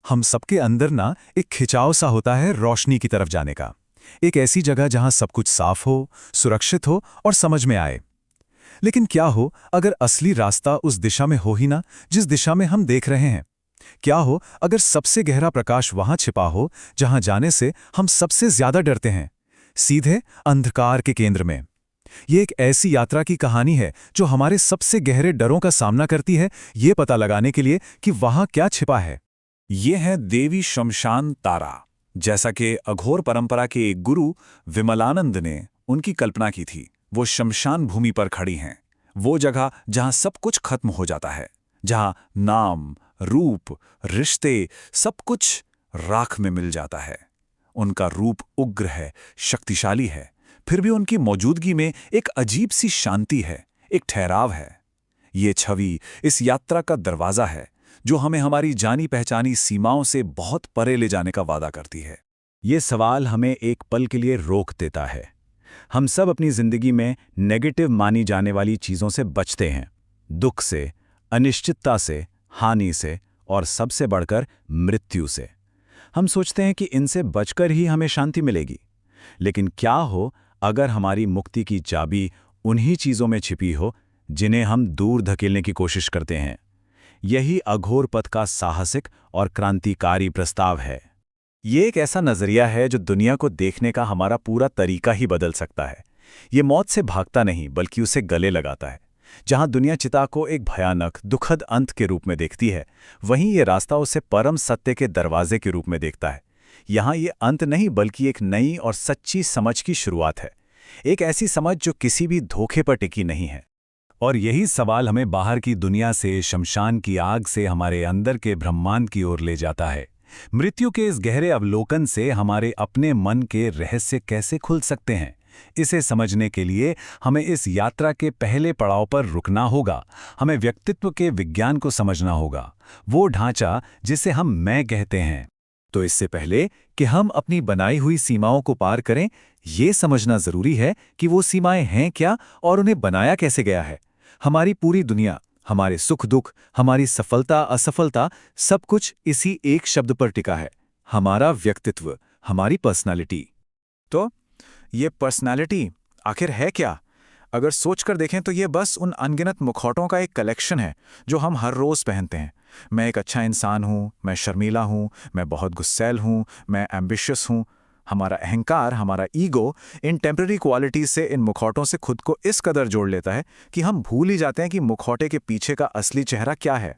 हम सबके अंदर ना एक खिंचाव सा होता है रोशनी की तरफ जाने का। एक ऐसी जगह जहां सब कुछ साफ हो, सुरक्षित हो और समझ में आए। लेकिन क्या हो अगर असली रास्ता उस दिशा में हो ही ना, जिस दिशा में हम देख रहे हैं? क्या हो अगर सबसे गहरा प्रकाश वहां छिपा हो जहां जाने से हम सबसे ज्यादा डरते हैं, सीधे अंधकार के केंद्र में? ये एक ऐसी यात्रा की कहानी है जो हमारे सबसे गहरे डरों का सामना करती है, ये पता लगाने के लिए कि वहां क्या छिपा है। ये है देवी शमशान तारा। जैसा कि अघोर परंपरा के एक गुरु विमलानंद ने उनकी कल्पना की थी, वो शमशान भूमि पर खड़ी हैं। वो जगह जहां सब कुछ खत्म हो जाता है, जहां नाम, रूप, रिश्ते, सब कुछ राख में मिल जाता है। उनका रूप उग्र है, शक्तिशाली है, फिर भी उनकी मौजूदगी में एक अजीब सी शांति है, एक ठहराव है। ये छवि इस यात्रा का दरवाजा है जो हमें हमारी जानी पहचानी सीमाओं से बहुत परे ले जाने का वादा करती है। ये सवाल हमें एक पल के लिए रोक देता है। हम सब अपनी जिंदगी में नेगेटिव मानी जाने वाली चीजों से बचते हैं, दुख से, अनिश्चितता से, हानि से और सबसे बढ़कर मृत्यु से। हम सोचते हैं कि इनसे बचकर ही हमें शांति मिलेगी। लेकिन क्या हो अगर हमारी मुक्ति की चाबी उन्हीं चीजों में छिपी हो जिन्हें हम दूर धकेलने की कोशिश करते हैं? यही अघोर पथ का साहसिक और क्रांतिकारी प्रस्ताव है। ये एक ऐसा नजरिया है जो दुनिया को देखने का हमारा पूरा तरीका ही बदल सकता है। ये मौत से भागता नहीं बल्कि उसे गले लगाता है। जहां दुनिया चिता को एक भयानक, दुखद अंत के रूप में देखती है, वहीं ये रास्ता उसे परम सत्य के दरवाजे के रूप में देखता है। यहाँ ये अंत नहीं बल्कि एक नई और सच्ची समझ की शुरुआत है। एक ऐसी समझ जो किसी भी धोखे पर टिकी नहीं है। और यही सवाल हमें बाहर की दुनिया से, शमशान की आग से हमारे अंदर के ब्रह्मांड की ओर ले जाता है। मृत्यु के इस गहरे अवलोकन से हमारे अपने मन के रहस्य कैसे खुल सकते हैं, इसे समझने के लिए हमें इस यात्रा के पहले पड़ाव पर रुकना होगा। हमें व्यक्तित्व के विज्ञान को समझना होगा, वो ढांचा जिसे हम मैं कहते हैं। तो इससे पहले कि हम अपनी बनाई हुई सीमाओं को पार करें, ये समझना जरूरी है कि वो सीमाएं हैं क्या और उन्हें बनाया कैसे गया है। हमारी पूरी दुनिया, हमारे सुख दुख, हमारी सफलता असफलता, सब कुछ इसी एक शब्द पर टिका है, हमारा व्यक्तित्व, हमारी पर्सनालिटी। तो ये पर्सनालिटी आखिर है क्या? अगर सोचकर देखें तो ये बस उन अनगिनत मुखौटों का एक कलेक्शन है जो हम हर रोज पहनते हैं। मैं एक अच्छा इंसान हूँ, मैं शर्मीला हूँ, मैं बहुत गुस्सैल हूँ, मैं एम्बिशियस हूँ। हमारा अहंकार, हमारा ईगो इन टेम्पररी क्वालिटीज से, इन मुखौटों से खुद को इस कदर जोड़ लेता है कि हम भूल ही जाते हैं कि मुखौटे के पीछे का असली चेहरा क्या है।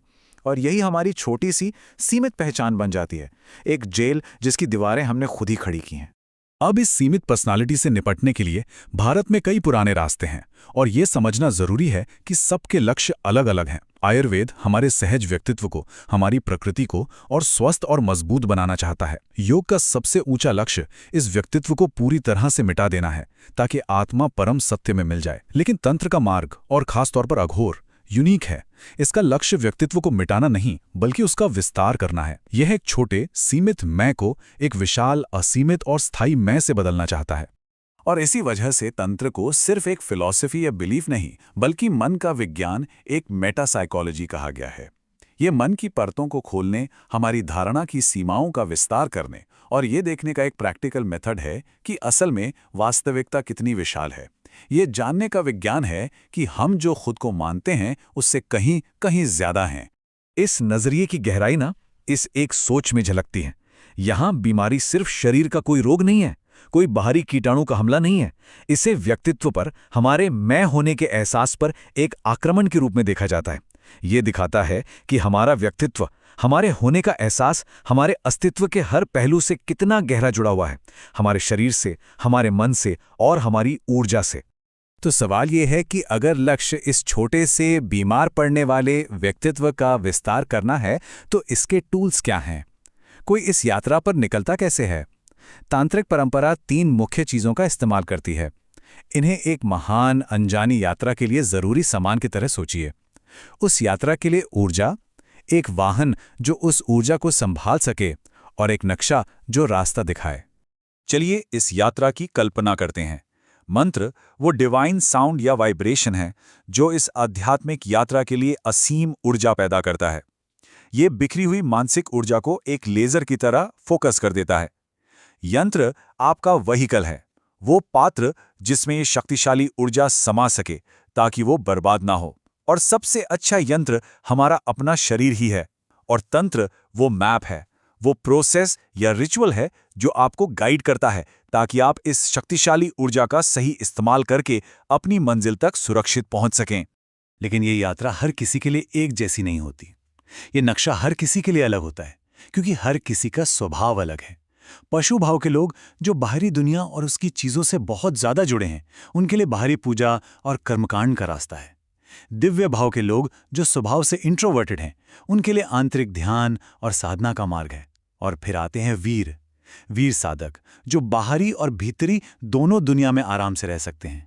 और यही हमारी छोटी सी सीमित पहचान बन जाती है, एक जेल जिसकी दीवारें हमने खुद ही खड़ी की हैं। अब इस सीमित पर्सनालिटी से निपटने के लिए भारत में कई पुराने रास्ते हैं और ये समझना जरूरी है कि सबके लक्ष्य अलग अलग हैं। आयुर्वेद हमारे सहज व्यक्तित्व को, हमारी प्रकृति को और स्वस्थ और मजबूत बनाना चाहता है। योग का सबसे ऊंचा लक्ष्य इस व्यक्तित्व को पूरी तरह से मिटा देना है ताकि आत्मा परम सत्य में मिल जाए। लेकिन तंत्र का मार्ग, और खासतौर पर अघोर, यूनिक है। इसका लक्ष्य व्यक्तित्व को मिटाना नहीं बल्कि उसका विस्तार करना है। यह एक छोटे सीमित मैं को एक विशाल, असीमित और स्थायी मैं से बदलना चाहता है। और इसी वजह से तंत्र को सिर्फ एक फिलॉसफी या बिलीफ नहीं बल्कि मन का विज्ञान, एक मेटा साइकोलॉजी कहा गया है। ये मन की परतों को खोलने, हमारी धारणा की सीमाओं का विस्तार करने और ये देखने का एक प्रैक्टिकल मेथड है कि असल में वास्तविकता कितनी विशाल है। ये जानने का विज्ञान है कि हम जो खुद को मानते हैं उससे कहीं कहीं ज्यादा हैं। इस नजरिए की गहराई ना इस एक सोच में झलकती है। यहां बीमारी सिर्फ शरीर का कोई रोग नहीं है, कोई बाहरी कीटाणु का हमला नहीं है। इसे व्यक्तित्व पर, हमारे मैं होने के एहसास पर एक आक्रमण के रूप में देखा जाता है। ये दिखाता है कि हमारा व्यक्तित्व, हमारे होने का एहसास हमारे अस्तित्व के हर पहलू से कितना गहरा जुड़ा हुआ है, हमारे शरीर से, हमारे मन से और हमारी ऊर्जा से। तो सवाल ये है कि अगर लक्ष्य इस छोटे से बीमार पड़ने वाले व्यक्तित्व का विस्तार करना है तो इसके टूल्स क्या हैं? कोई इस यात्रा पर निकलता कैसे है? तांत्रिक परंपरा 3 मुख्य चीजों का इस्तेमाल करती है। इन्हें एक महान अनजानी यात्रा के लिए जरूरी सामान की तरह सोचिए। उस यात्रा के लिए ऊर्जा, एक वाहन जो उस ऊर्जा को संभाल सके और एक नक्शा जो रास्ता दिखाए। चलिए इस यात्रा की कल्पना करते हैं। मंत्र वो डिवाइन साउंड या वाइब्रेशन है जो इस आध्यात्मिक यात्रा के लिए असीम ऊर्जा पैदा करता है। ये बिखरी हुई मानसिक ऊर्जा को एक लेजर की तरह फोकस कर देता है। यंत्र आपका वहीकल है, वो पात्र जिसमें ये शक्तिशाली ऊर्जा समा सके ताकि वो बर्बाद ना हो। और सबसे अच्छा यंत्र हमारा अपना शरीर ही है, और तंत्र वो मैप है, वो प्रोसेस या रिचुअल है जो आपको गाइड करता है ताकि आप इस शक्तिशाली ऊर्जा का सही इस्तेमाल करके अपनी मंजिल तक सुरक्षित पहुंच सकें। लेकिन ये यात्रा हर किसी के लिए एक जैसी नहीं होती। ये नक्शा हर किसी के लिए अलग होता है, क्योंकि हर किसी का स्वभाव अलग है। पशु भाव के लोग जो बाहरी दुनिया और उसकी चीजों से बहुत ज्यादा जुड़े हैं, उनके लिए बाहरी पूजा और कर्मकांड का रास्ता है। दिव्य भाव के लोग जो स्वभाव से इंट्रोवर्टेड हैं, उनके लिए आंतरिक ध्यान और साधना का मार्ग है। और फिर आते हैं वीर साधक, जो बाहरी और भीतरी दोनों दुनिया में आराम से रह सकते हैं,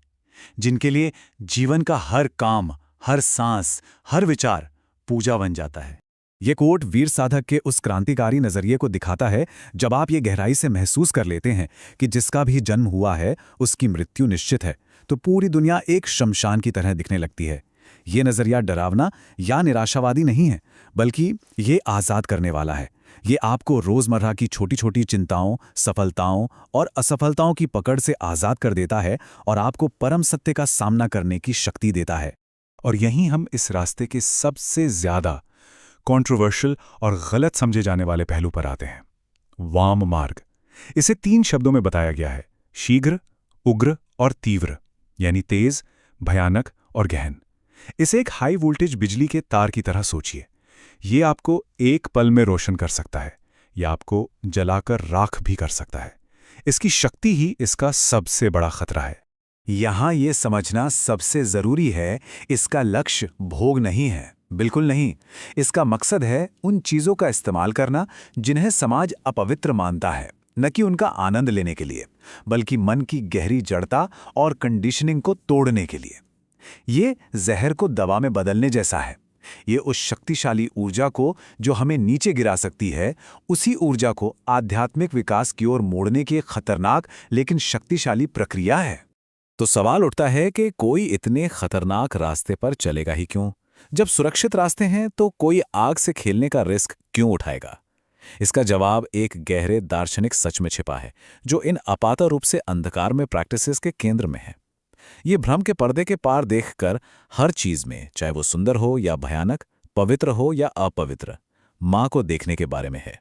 जिनके लिए जीवन का हर काम, हर सांस, हर विचार पूजा बन जाता है। ये कोट वीर साधक के उस क्रांतिकारी नजरिए को दिखाता है जब आप ये गहराई से महसूस कर लेते हैं कि जिसका भी जन्म हुआ है उसकी मृत्यु निश्चित है, तो पूरी दुनिया एक शमशान की तरह दिखने लगती है। ये नजरिया डरावना या निराशावादी नहीं है, बल्कि ये आज़ाद करने वाला है। ये आपको रोजमर्रा की छोटी छोटी चिंताओं, सफलताओं और असफलताओं की पकड़ से आज़ाद कर देता है और आपको परम सत्य का सामना करने की शक्ति देता है। और यहीं हम इस रास्ते के सबसे ज्यादा कंट्रोवर्शियल और गलत समझे जाने वाले पहलू पर आते हैं, वाम मार्ग। इसे 3 शब्दों में बताया गया है: शीघ्र, उग्र और तीव्र, यानी तेज, भयानक और गहन। इसे एक हाई वोल्टेज बिजली के तार की तरह सोचिए। ये आपको एक पल में रोशन कर सकता है या आपको जलाकर राख भी कर सकता है। इसकी शक्ति ही इसका सबसे बड़ा खतरा है। यहां ये समझना सबसे जरूरी है, इसका लक्ष्य भोग नहीं है, बिल्कुल नहीं। इसका मकसद है उन चीजों का इस्तेमाल करना जिन्हें समाज अपवित्र मानता है, न कि उनका आनंद लेने के लिए, बल्कि मन की गहरी जड़ता और कंडीशनिंग को तोड़ने के लिए। ये जहर को दवा में बदलने जैसा है। ये उस शक्तिशाली ऊर्जा को जो हमें नीचे गिरा सकती है, उसी ऊर्जा को आध्यात्मिक विकास की ओर मोड़ने की एक खतरनाक लेकिन शक्तिशाली प्रक्रिया है। तो सवाल उठता है कि कोई इतने खतरनाक रास्ते पर चलेगा ही क्यों? जब सुरक्षित रास्ते हैं तो कोई आग से खेलने का रिस्क क्यों उठाएगा? इसका जवाब एक गहरे दार्शनिक सच में छिपा है, जो इन अपाता रूप से अंधकार में प्रैक्टिसेस के केंद्र में है। ये भ्रम के पर्दे के पार देखकर हर चीज में, चाहे वो सुंदर हो या भयानक, पवित्र हो या अपवित्र, मां को देखने के बारे में है।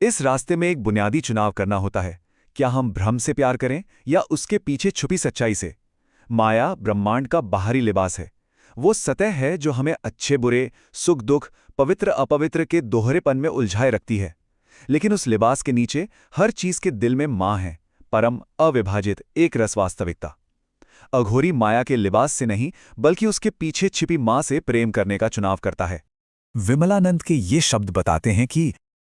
इस रास्ते में एक बुनियादी चुनाव करना होता है। क्या हम भ्रम से प्यार करें या उसके पीछे छुपी सच्चाई से? माया ब्रह्मांड का बाहरी लिबास है। वो सतह है जो हमें अच्छे बुरे, सुख दुख, पवित्र अपवित्र के दोहरेपन में उलझाए रखती है। लेकिन उस लिबास के नीचे हर चीज के दिल में मां है, परम अविभाजित एक रस वास्तविकता। अघोरी माया के लिबास से नहीं, बल्कि उसके पीछे छिपी मां से प्रेम करने का चुनाव करता है। विमलानंद के ये शब्द बताते हैं कि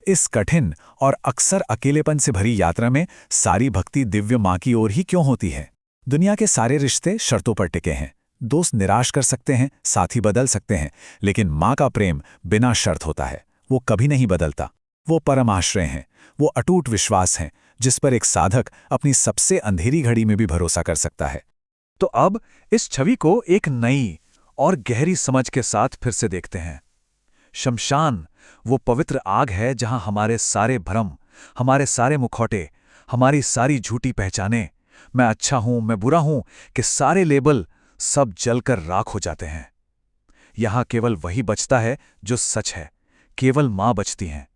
इस कठिन और अक्सर अकेलेपन से भरी यात्रा में सारी भक्ति दिव्य मां की ओर ही क्यों होती है? दुनिया के सारे रिश्ते शर्तों पर टिके हैं। दोस्त निराश कर सकते हैं, साथी बदल सकते हैं, लेकिन मां का प्रेम बिना शर्त होता है। वो कभी नहीं बदलता। वो परम आश्रय हैं, वो अटूट विश्वास हैं, जिस पर एक साधक अपनी सबसे अंधेरी घड़ी में भी भरोसा कर सकता है। तो अब इस छवि को एक नई और गहरी समझ के साथ फिर से देखते हैं। शमशान वो पवित्र आग है जहां हमारे सारे भ्रम, हमारे सारे मुखौटे, हमारी सारी झूठी पहचाने, मैं अच्छा हूं, मैं बुरा हूं, के सारे लेबल सब जलकर राख हो जाते हैं। यहां केवल वही बचता है जो सच है, केवल मां बचती हैं।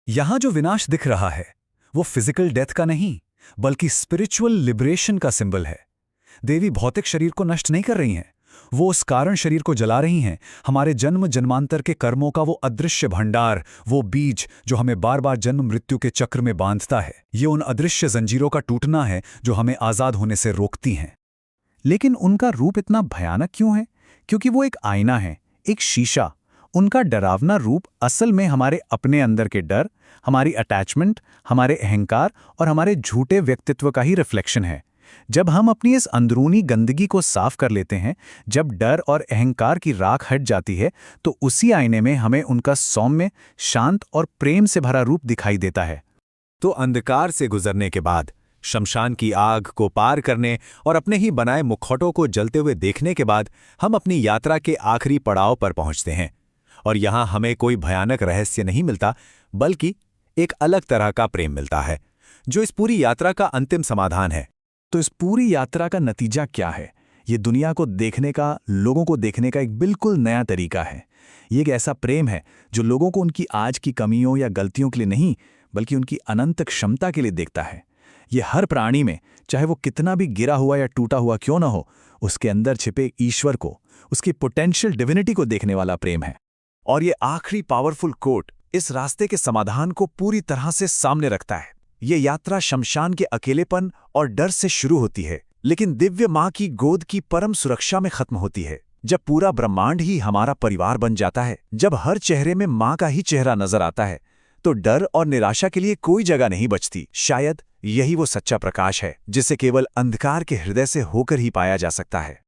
यहां जो विनाश दिख रहा है वो फिजिकल डेथ का नहीं, बल्कि स्पिरिचुअल लिबरेशन का सिंबल है। देवी भौतिक शरीर को नष्ट नहीं कर रही हैं, वो उस कारण शरीर को जला रही हैं, हमारे जन्म जन्मांतर के कर्मों का वो अदृश्य भंडार, वो बीज जो हमें बार बार जन्म मृत्यु के चक्र में बांधता है। ये उन अदृश्य जंजीरों का टूटना है जो हमें आजाद होने से रोकती हैं। लेकिन उनका रूप इतना भयानक क्यों है? क्योंकि वो एक आईना है, एक शीशा। उनका डरावना रूप असल में हमारे अपने अंदर के डर, हमारी अटैचमेंट, हमारे अहंकार और हमारे झूठे व्यक्तित्व का ही रिफ्लेक्शन है। जब हम अपनी इस अंदरूनी गंदगी को साफ कर लेते हैं, जब डर और अहंकार की राख हट जाती है, तो उसी आईने में हमें उनका सौम्य, शांत और प्रेम से भरा रूप दिखाई देता है। तो अंधकार से गुजरने के बाद, शमशान की आग को पार करने और अपने ही बनाए मुखौटों को जलते हुए देखने के बाद, हम अपनी यात्रा के आखिरी पड़ाव पर पहुंचते हैं। और यहाँ हमें कोई भयानक रहस्य नहीं मिलता, बल्कि एक अलग तरह का प्रेम मिलता है, जो इस पूरी यात्रा का अंतिम समाधान है। तो इस पूरी यात्रा का नतीजा क्या है? ये दुनिया को देखने का, लोगों को देखने का एक बिल्कुल नया तरीका है। ये एक ऐसा प्रेम है जो लोगों को उनकी आज की कमियों या गलतियों के लिए नहीं, बल्कि उनकी अनंत क्षमता के लिए देखता है। ये हर प्राणी में, चाहे वो कितना भी गिरा हुआ या टूटा हुआ क्यों ना हो, उसके अंदर छिपे ईश्वर को, उसकी पोटेंशियल डिविनिटी को देखने वाला प्रेम है। और ये आखिरी पावरफुल कोट इस रास्ते के समाधान को पूरी तरह से सामने रखता है। ये यात्रा शमशान के अकेलेपन और डर से शुरू होती है, लेकिन दिव्य माँ की गोद की परम सुरक्षा में खत्म होती है। जब पूरा ब्रह्मांड ही हमारा परिवार बन जाता है, जब हर चेहरे में माँ का ही चेहरा नजर आता है, तो डर और निराशा के लिए कोई जगह नहीं बचती। शायद यही वो सच्चा प्रकाश है जिसे केवल अंधकार के हृदय से होकर ही पाया जा सकता है।